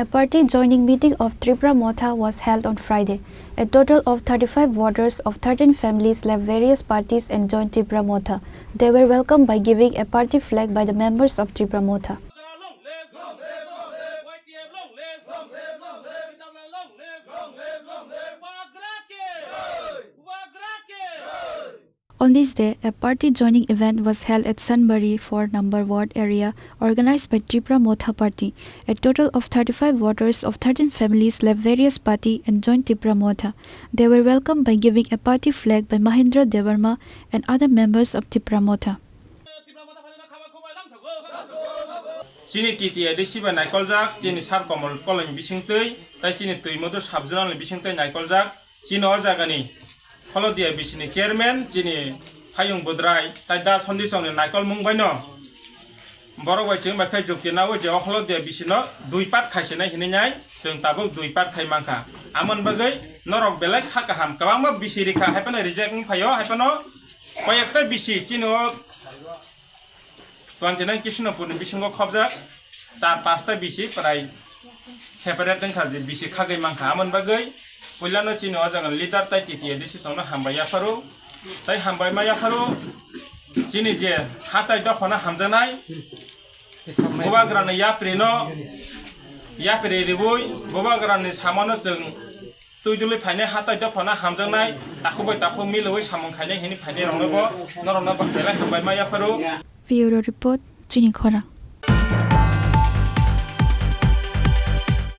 A party joining meeting of Tipra Motha was held on Friday. A total of 35 voters of 13 families left various parties and joined Tipra Motha. They were welcomed by giving a party flag by the members of Tipra Motha. On this day, a party joining event was held at Sunbury 4 number ward area organized by Tipra Motha party. A total of 35 voters of 13 families left various party and joined Tipra Motha. They were welcomed by giving a party flag by Mahendra Devarma and other members of Tipra Motha. Chini titi adesi ba naikol jak chini sar komol kolong bisingtei tai chini tui modu sabjunal bisingtei naikol jak chini orjagani follow dia bisini chairman chini hayung budrai tai da sondi song naikol mungbaino borok bai chung ba thai jukti nawo je follow dia bisino dui part khaisina hinai जों ताबो दुई पार Thai मांखा आमन बगै नरक बेलाय खाका हाम कबांबा बिसिरिखा हायपनो reject फायो हायपनो कयेकटा बिसि चिनो तोंजनै कृष्णपुर बिसिंगो खबजा चार पांचटा बिसि प्राय सेपारेट दोंखा जे बिसि खागै मांखा आमन बगै पहिलानो चिनो जों लिडार ताइ टिटिए डिसिसननो हामबाया फारो ताइ हामबायमा याफारो चिनि जे हाताय दखना हामजानाय गोबाग्रानो याप्रेनो या पेरेरिबुय गोबाग्रानि सामानो जों तुइदुलै फायनाय हाताय दखना हामजानाय ताखुबाय ताखु मिलौै सामं खायनाय हिनि फायनाय रंनोबो नरनबो बेला हामबायमा याफारो Bureau Report, Chini Khorang.